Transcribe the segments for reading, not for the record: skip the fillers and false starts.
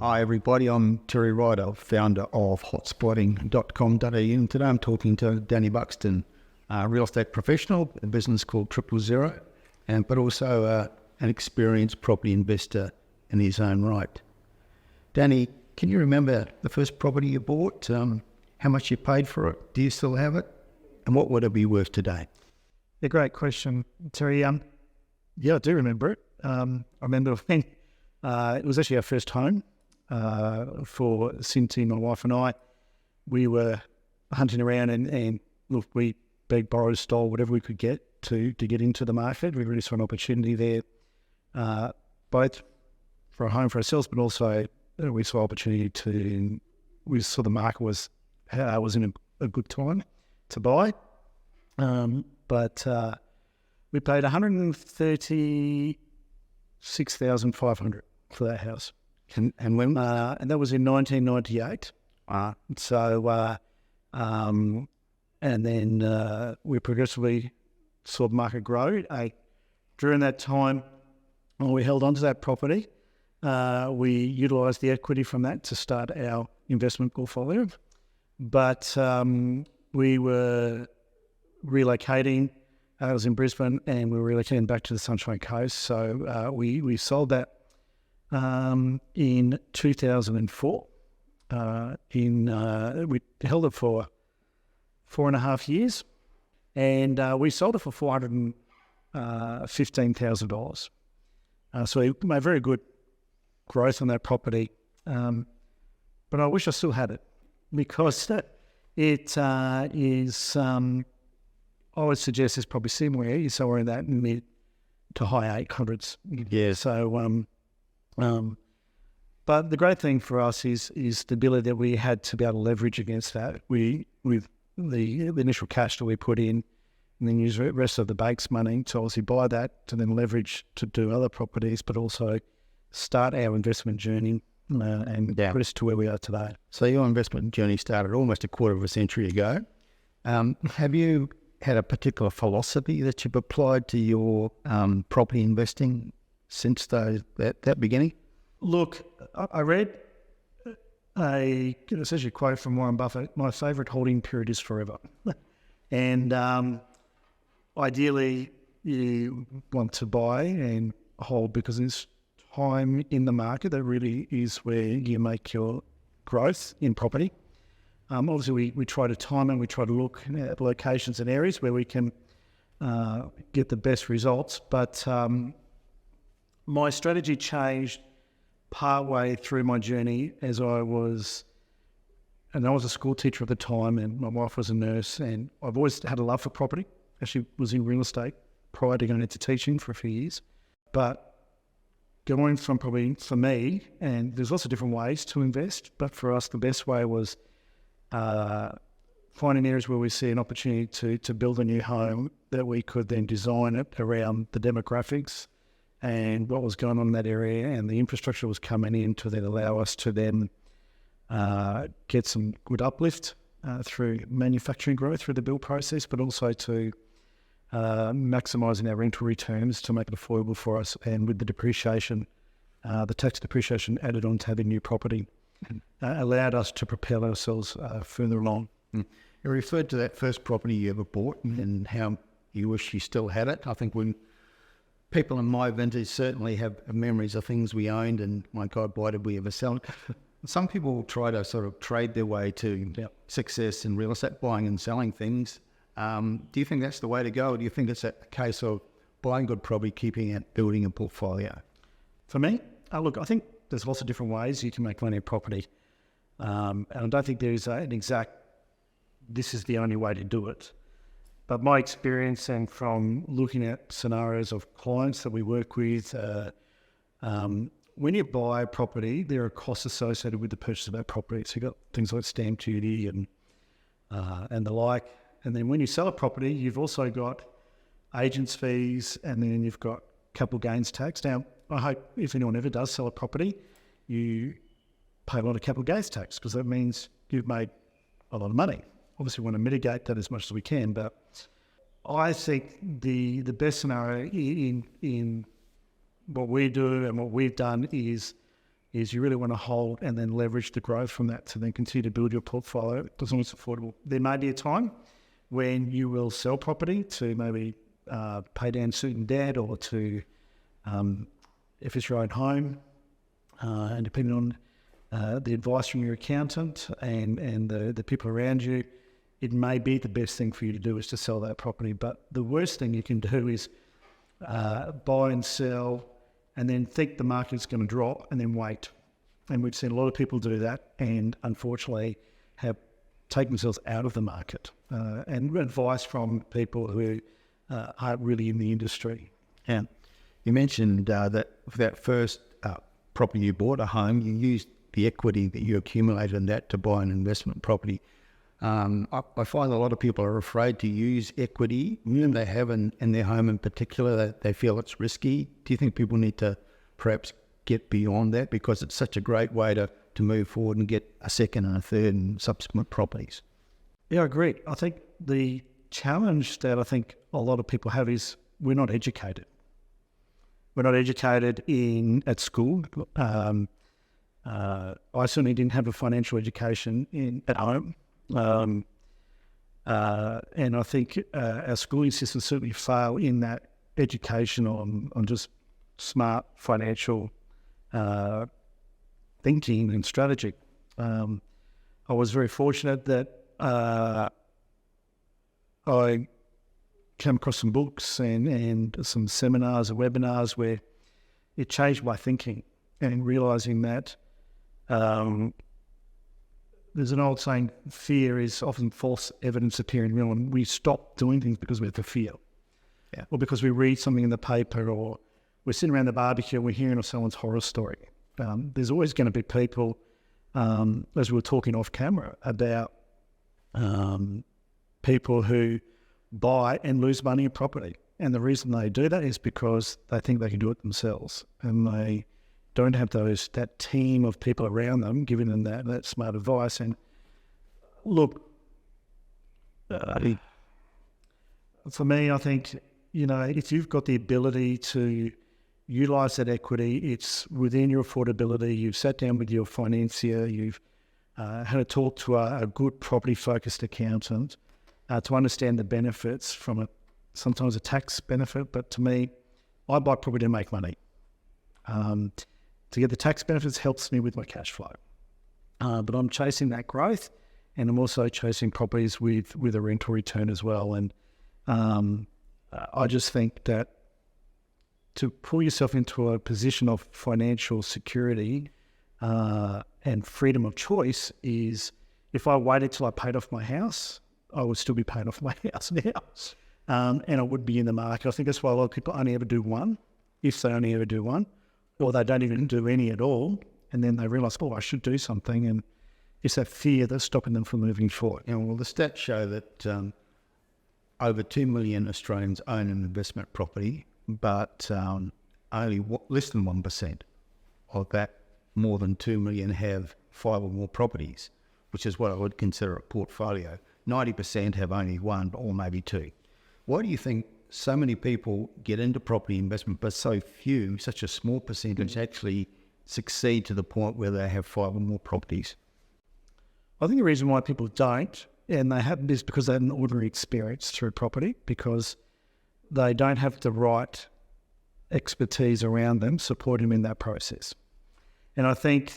Hi everybody, I'm Terry Ryder, founder of hotspotting.com.au, and today I'm talking to Danny Buxton, a real estate professional, a business called 000, but also an experienced property investor in his own right. Danny, can you remember the first property you bought, how much you paid for it, do you still have it, and what would it be worth today? A great question, Terry. Yeah, I do remember it. I remember when it was actually our first home. For Cinti, my wife and I, we were hunting around and look, we begged, borrowed, stole whatever we could get to get into the market. We really saw an opportunity there, both for a home for ourselves, but also we saw opportunity we saw the market was in a good time to buy. But we paid $136,500 for that house. And when? And that was in 1998. And then we progressively saw the market grow. During that time, we held on to that property. We utilised the equity from that to start our investment portfolio. But we were relocating. I was in Brisbane, and we were relocating back to the Sunshine Coast. So we sold that in 2004. We held it for 4.5 years, and we sold it for $415,000. So we made very good growth on that property. But I wish I still had it, because it is, I would suggest it's probably somewhere in that mid to high 800s. Yeah. So, but the great thing for us is the ability that we had to be able to leverage against that. With the initial cash that we put in, and then use the rest of the bank's money to obviously buy that, to then leverage to do other properties, but also start our investment journey and put us to where we are today. So your investment journey started almost a quarter of a century ago. Have you had a particular philosophy that you've applied to your property investing since that beginning? Look, I read it's actually a quote from Warren Buffett: "My favourite holding period is forever." And ideally, you want to buy and hold because there's time in the market that really is where you make your growth in property. Obviously, we try to time and we try to look at locations and areas where we can get the best results. But my strategy changed partway through my journey as I was a school teacher at the time, and my wife was a nurse, and I've always had a love for property. Actually was in real estate prior to going into teaching for a few years. But going from probably, for me, and there's lots of different ways to invest, but for us the best way was finding areas where we see an opportunity to build a new home that we could then design it around the demographics and what was going on in that area, and the infrastructure was coming in to then allow us to then get some good uplift through manufacturing growth through the build process, but also to maximising our rental returns to make it affordable for us, and with the depreciation, the tax depreciation added on to having new property, allowed us to propel ourselves further along. You referred to that first property you ever bought and how you wish you still had it. I think when people in my vintage certainly have memories of things we owned and, my God, why did we ever sell it? Some people will try to sort of trade their way to success in real estate, buying and selling things. Do you think that's the way to go, or do you think it's a case of buying good property, keeping it, building a portfolio? For me, look, I think there's lots of different ways you can make money in property. And I don't think there's an exact, this is the only way to do it. But my experience, and from looking at scenarios of clients that we work with, when you buy a property, there are costs associated with the purchase of that property. So you've got things like stamp duty and the like. And then when you sell a property, you've also got agents' fees, and then you've got capital gains tax. Now, I hope if anyone ever does sell a property, you pay a lot of capital gains tax, because that means you've made a lot of money. Obviously, we want to mitigate that as much as we can, but I think the best scenario in what we do and what we've done is is you really want to hold and then leverage the growth from that to then continue to build your portfolio as long as it's affordable. There may be a time when you will sell property to maybe pay down certain debt or to, if it's your own home, and depending on the advice from your accountant and the people around you, it may be the best thing for you to do is to sell that property. But the worst thing you can do is buy and sell and then think the market's going to drop and then wait. And we've seen a lot of people do that and unfortunately have taken themselves out of the market. And advice from people who aren't really in the industry. Yeah. You mentioned that for that first property you bought, a home, you used the equity that you accumulated in that to buy an investment property. I find a lot of people are afraid to use equity they have in their home in particular. That they feel it's risky. Do you think people need to perhaps get beyond that because it's such a great way to move forward and get a second and a third and subsequent properties? Yeah, I agree. I think the challenge that I think a lot of people have is we're not educated. We're not educated at school. I certainly didn't have a financial education at home. And I think our schooling systems certainly fail in that education on just smart financial thinking and strategy. I was very fortunate that I came across some books and some seminars and webinars where it changed my thinking and realising that there's an old saying, fear is often false evidence appearing real, and we stop doing things because we have a fear. Yeah. Or because we read something in the paper, or we're sitting around the barbecue and we're hearing of someone's horror story. There's always going to be people, as we were talking off camera, about people who buy and lose money in property. And the reason they do that is because they think they can do it themselves, and they don't have that team of people around them giving them that smart advice. And look, for me, I think, if you've got the ability to utilise that equity, it's within your affordability, you've sat down with your financier, you've had a talk to a good property-focused accountant to understand the benefits from sometimes a tax benefit, but to me, I buy property to make money. To get the tax benefits helps me with my cash flow. But I'm chasing that growth, and I'm also chasing properties with a rental return as well. And I just think that to pull yourself into a position of financial security and freedom of choice is, if I waited till I paid off my house, I would still be paying off my house now. And I would be in the market. I think that's why a lot of people only ever do one, if they only ever do one, or they don't even do any at all. And then they realise, I should do something. And it's that fear that's stopping them from moving forward. Well, the stats show that over 2 million Australians own an investment property, but only less than 1% of that more than 2 million have 5 or more properties, which is what I would consider a portfolio. 90% have only 1 or maybe 2. Why do you think so many people get into property investment, but so few, such a small percentage, actually succeed to the point where they have 5 or more properties? I think the reason why people don't, and they haven't, is because they had an ordinary experience through property, because they don't have the right expertise around them supporting them in that process. And I think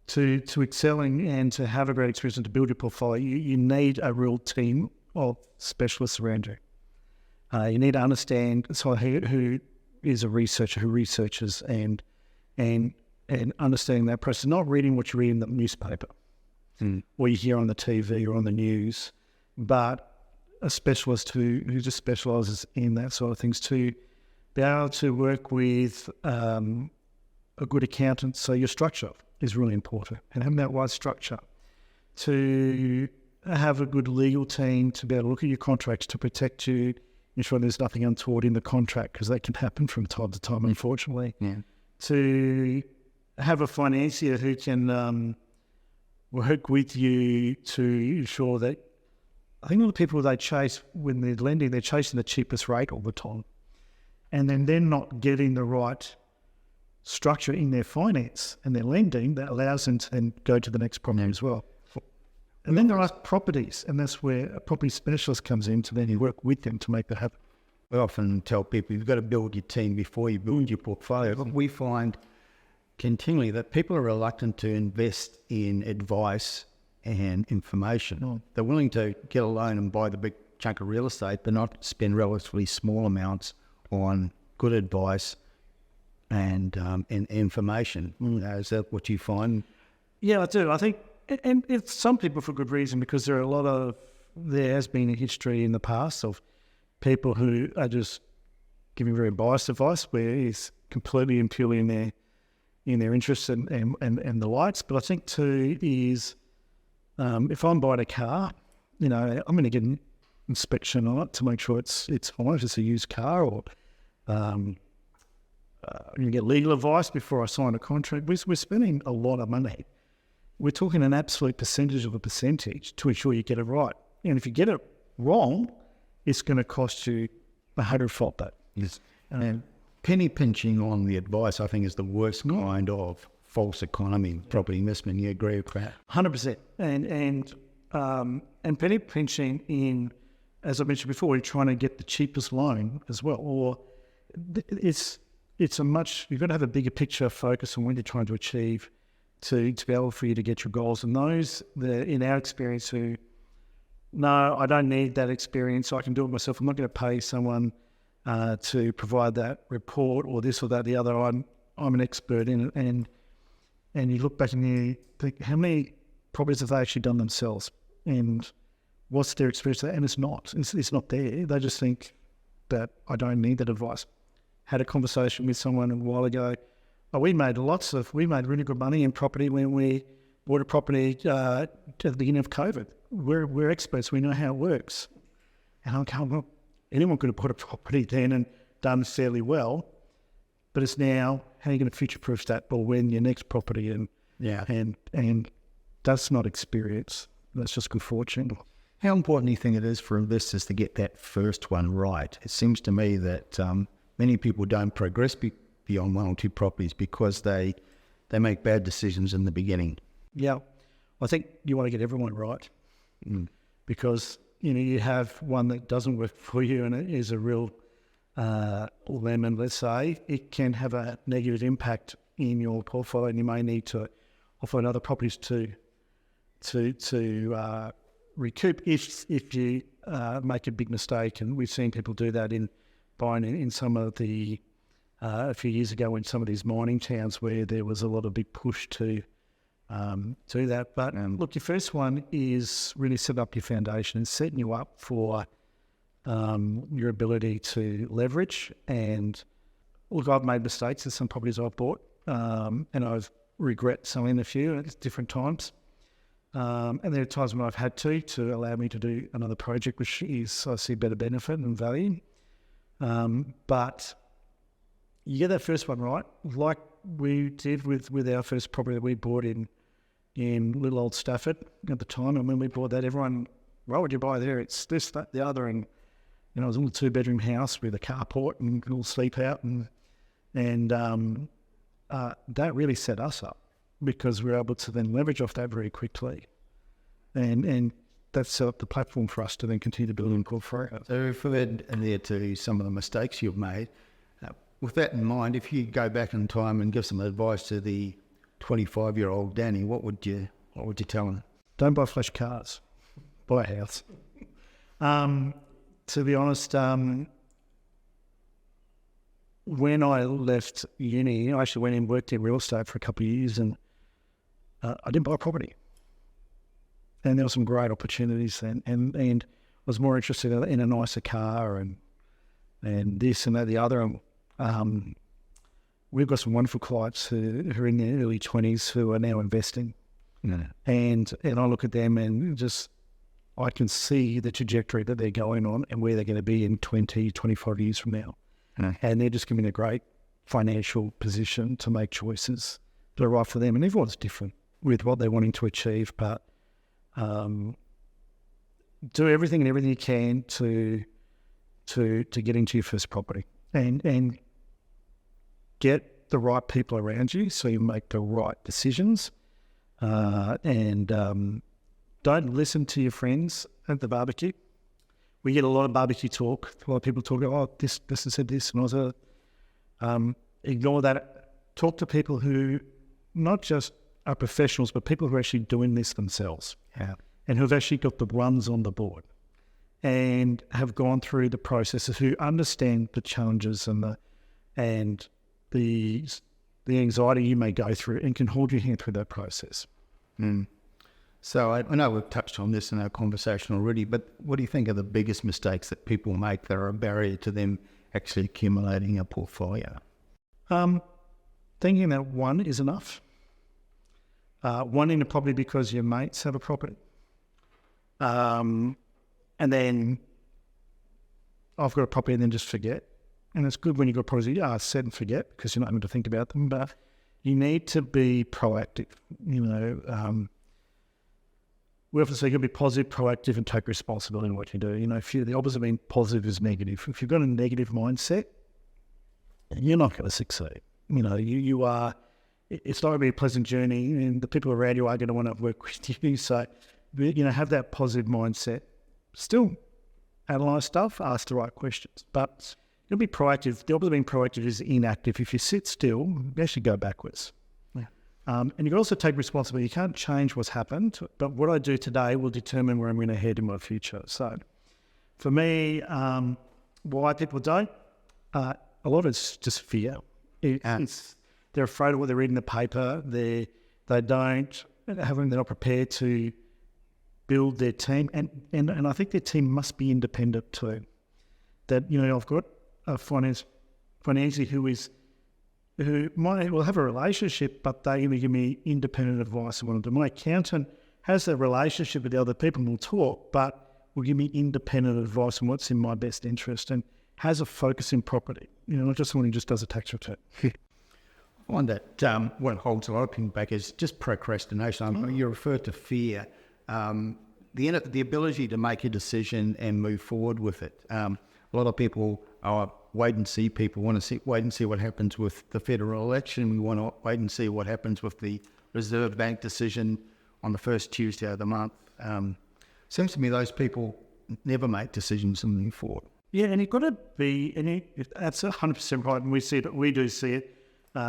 to excelling and to have a great experience and to build your portfolio, you need a real team of specialists around you. You need to understand who is a researcher, who researches, and understanding that process, not reading what you read in the newspaper or you hear on the TV or on the news, but a specialist who just specialises in that sort of things, to be able to work with a good accountant. So your structure is really important, and having that wide structure, to have a good legal team to be able to look at your contracts to protect you, ensure there's nothing untoward in the contract, because that can happen from time to time, unfortunately. Yeah. To have a financier who can work with you to ensure that, I think a lot of people, they chase, when they're lending, they're chasing the cheapest rate all the time. and then they're not getting the right structure in their finance and their lending that allows them to then go to the next property as well. And then there are properties, and that's where a property specialist comes in to then work with them to make that happen. We often tell people you've got to build your team before you build your portfolio. But we find continually that people are reluctant to invest in advice and information. They're willing to get a loan and buy the big chunk of real estate, but not spend relatively small amounts on good advice and information. Is that what you find? Yeah, I do. I think, and it's some people for good reason, because there has been a history in the past of people who are just giving very biased advice, where it's completely and purely in their interests and the likes. But I think too is, if I'm buying a car, I'm going to get an inspection on it to make sure it's fine, if it's a used car, or you get legal advice before I sign a contract. We're spending a lot of money. We're talking an absolute percentage of a percentage to ensure you get it right. And if you get it wrong, it's going to cost you 100-fold that. Yes. And penny pinching on the advice, I think, is the worst kind of false economy property investment. You agree with that? 100%. And penny pinching in, as I mentioned before, you're trying to get the cheapest loan as well. Or it's a much, you've got to have a bigger picture focus on what you're trying to achieve to be able for you to get your goals. And those that, in our experience, who, no, I don't need that experience, I can do it myself. I'm not going to pay someone to provide that report or this or that, the other. I'm an expert in it. And you look back and you think, how many properties have they actually done themselves? And what's their experience? And it's not. It's not there. They just think that I don't need that advice. Had a conversation with someone a while ago. We made really good money in property when we bought a property at the beginning of COVID. We're experts. We know how it works. And I'm going, well, anyone could have bought a property then and done fairly well. But it's now, how are you going to future-proof that or when your next property? And that's not experience. That's just good fortune. How important do you think it is for investors to get that first one right? It seems to me that many people don't progress beyond one or two properties because they make bad decisions in the beginning. Yeah, I think you want to get everyone right because you have one that doesn't work for you and it is a real lemon, let's say. It can have a negative impact in your portfolio, and you may need to offload other properties to recoup if you make a big mistake. And we've seen people do that in buying in some of the a few years ago in some of these mining towns where there was a lot of big push to do that. But look, your first one is really set up your foundation and setting you up for your ability to leverage. And look, I've made mistakes in some properties I've bought, and I've regret selling a few at different times. And there are times when I've had to allow me to do another project, which is I see better benefit and value. But you get that first one right, like we did with our first property that we bought in little old Stafford at the time. And when we bought that, everyone, what would you buy there? It's this, that, the other. And it was a little 2-bedroom house with a carport and a little sleep out. And that really set us up because we were able to then leverage off that very quickly. And that set up the platform for us to then continue to build and portfolio. So if we add there to some of the mistakes you've made, with that in mind, if you go back in time and give some advice to the 25-year-old Danny, what would you tell him? Don't buy flash cars. Buy a house. To be honest, when I left uni, I actually went and worked in real estate for a couple of years, and I didn't buy a property. And there were some great opportunities then, and I was more interested in a nicer car and this and that, the other. We've got some wonderful clients who are in their early 20s who are now investing. Yeah. And I look at them and just, I can see the trajectory that they're going on and where they're going to be in 20, 25 years from now. Yeah. And they're just giving a great financial position to make choices that are right for them. And everyone's different with what they're wanting to achieve, but do everything you can to get into your first property. and get the right people around you so you make the right decisions, and don't listen to your friends at the barbecue. We get a lot of barbecue talk. A lot of people talk, oh, this person said this, and I was ignore that. Talk to people who not just are professionals, but people who are actually doing this themselves, and who've actually got the runs on the board and have gone through the processes, who understand the challenges and the anxiety you may go through, and can hold your hand through that process. So I know we've touched on this in our conversation already, but what do you think are the biggest mistakes that people make that are a barrier to them actually accumulating a portfolio? Thinking that one is enough. Wanting a property because your mates have a property. And then I've got a property, and then just forget. And it's good when you've got properties, set and forget, because you're not having to think about them, but you need to be proactive. We often say you've got to be positive, proactive, and take responsibility in what you do. If the opposite of being positive is negative. If you've got a negative mindset, you're not going to succeed. You are. It's not going to be a pleasant journey, and the people around you are going to want to work with you. So, have that positive mindset. Still analyse stuff, ask the right questions, but you'll be proactive. The opposite of being proactive is inactive. If you sit still, you actually go backwards. And you can also take responsibility. You can't change what's happened, but what I do today will determine where I'm going to head in my future. So for me, why people don't, a lot of it's just fear. They're afraid of what they read in the paper. They're not prepared to build their team. And I think their team must be independent too. That, I've got a financier who will have a relationship, but they only give me independent advice on what to do. My accountant has a relationship with the other people and will talk, but will give me independent advice on what's in my best interest, and has a focus in property. Not just someone who just does a tax return. I find that what holds a lot of people back is just procrastination. You refer to fear. The ability to make a decision and move forward with it. A lot of people are wait and see people, want to wait and see what happens with the federal election. We want to wait and see what happens with the Reserve Bank decision on the first Tuesday of the month. Seems to me those people never make decisions and move forward. Yeah, and you've got to be, that's 100% right, and we do see it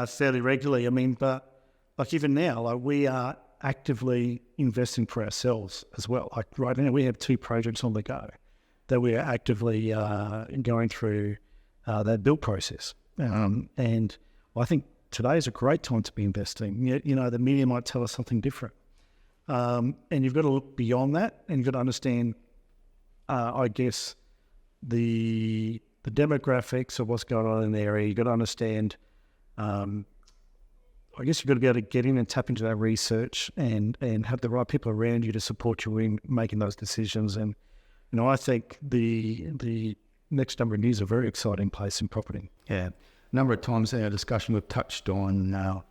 fairly regularly. But like even now, we are actively investing for ourselves as well. Like right now, we have 2 projects on the go that we are actively going through that build process. And I think today is a great time to be investing. The media might tell us something different. And you've got to look beyond that, and you've got to understand, I guess, the demographics of what's going on in the area. You've got to understand, I guess you've got to be able to get in and tap into that research and have the right people around you to support you in making those decisions. And, I think the next number of years are a very exciting place in property. Yeah. A number of times in our discussion we've touched on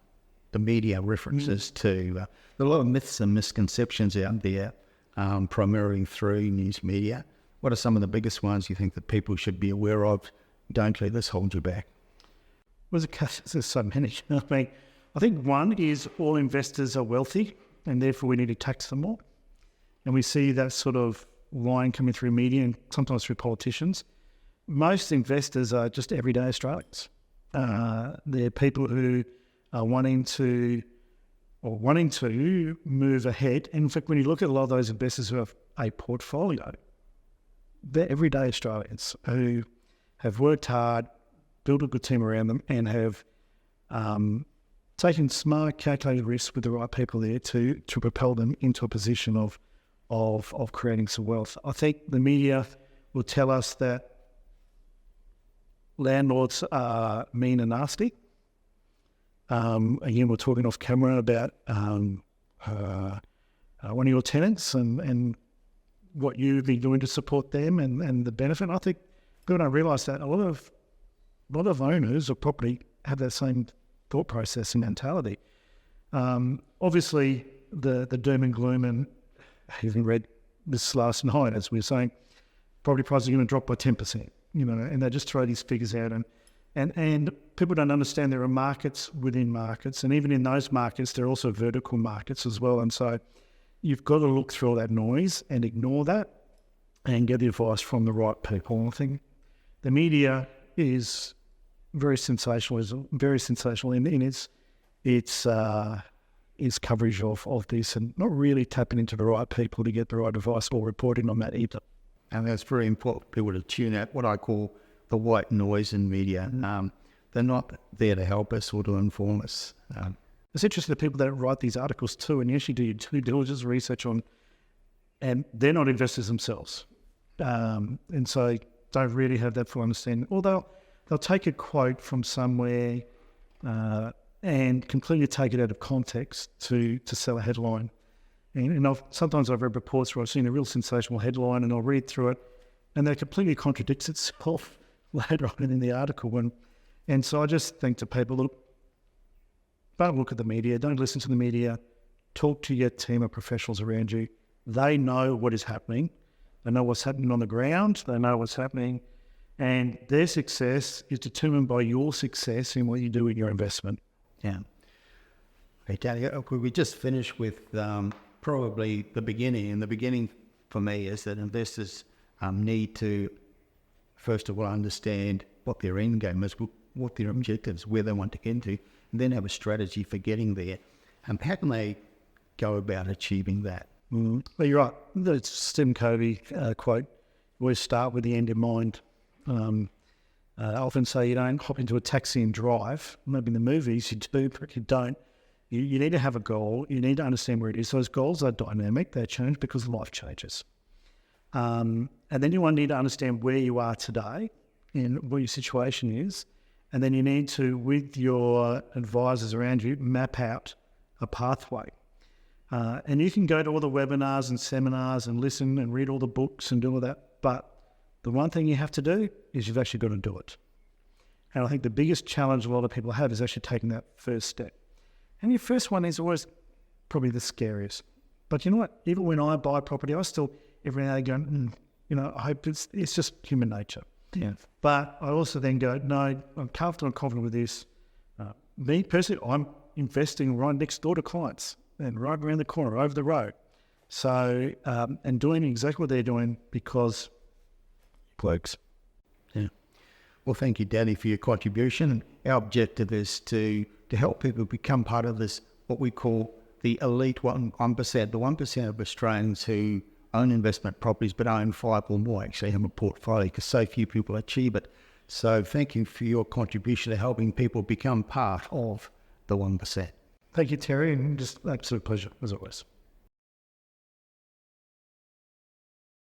the media references to a lot of myths and misconceptions out there, primarily through news media. What are some of the biggest ones you think that people should be aware of? Don't let this hold you back. There's so many. I think one is all investors are wealthy, and therefore we need to tax them more. And we see that sort of line coming through media and sometimes through politicians. Most investors are just everyday Australians. They're people who are wanting to move ahead. And in fact, when you look at a lot of those investors who have a portfolio, they're everyday Australians who have worked hard, built a good team around them, and have taken smart, calculated risks with the right people there to propel them into a position of creating some wealth. I think the media will tell us that landlords are mean and nasty. Again, we're talking off camera about one of your tenants and what you've been doing to support them and the benefit. And I think people don't realise that a lot of owners of property have that same thought process and mentality. Obviously, the doom and gloom, and I even read this last night as we were saying, property prices are going to drop by 10%, and they just throw these figures out. And And people don't understand there are markets within markets, and even in those markets, there are also vertical markets as well. And so you've got to look through all that noise and ignore that and get the advice from the right people. And I think the media is very sensational in its coverage of this, and not really tapping into the right people to get the right advice or reporting on that either. And that's very important for people to tune out what I call the white noise in media. They're not there to help us or to inform us. It's interesting, the people that write these articles too, and you actually do your due diligence research on, and they're not investors themselves. And so don't really have that full understanding. Or they'll take a quote from somewhere and completely take it out of context to sell a headline. And sometimes I've read reports where I've seen a real sensational headline and I'll read through it and that completely contradicts itself later on in the article. And so I just think to people, look, don't look at the media, don't listen to the media, talk to your team of professionals around you. They know what is happening. They know what's happening on the ground. They know what's happening. And their success is determined by your success in what you do in your investment. Yeah. Okay, Danny, we just finished with probably the beginning. And the beginning for me is that investors need to, first of all, understand what their end game is, what their objectives, where they want to get into, and then have a strategy for getting there. How can they go about achieving that? Well, you're right. The Stephen Covey quote, always start with the end in mind. I often say you don't hop into a taxi and drive. Maybe in the movies you do, but you don't. You need to have a goal. You need to understand where it is. Those goals are dynamic. They change because life changes. And then you need to understand where you are today and what your situation is. And then you need to, with your advisors around you, map out a pathway. And you can go to all the webinars and seminars and listen and read all the books and do all that. But the one thing you have to do is you've actually got to do it. And I think the biggest challenge a lot of people have is actually taking that first step. And your first one is always probably the scariest. But you know what? Even when I buy property, I still every now and then go, I hope it's just human nature. Yeah. But I also then go, no, I'm comfortable and confident with this. Me personally, I'm investing right next door to clients and right around the corner, over the road. So, and doing exactly what they're doing because it works. Yeah. Well, thank you, Danny, for your contribution. Our objective is to help people become part of this, what we call the elite 1%, the 1% of Australians who own investment properties but own 5 or more actually have a portfolio, because so few people achieve it. So thank you for your contribution to helping people become part of the 1%. Thank you, Terry, and just absolute pleasure as always.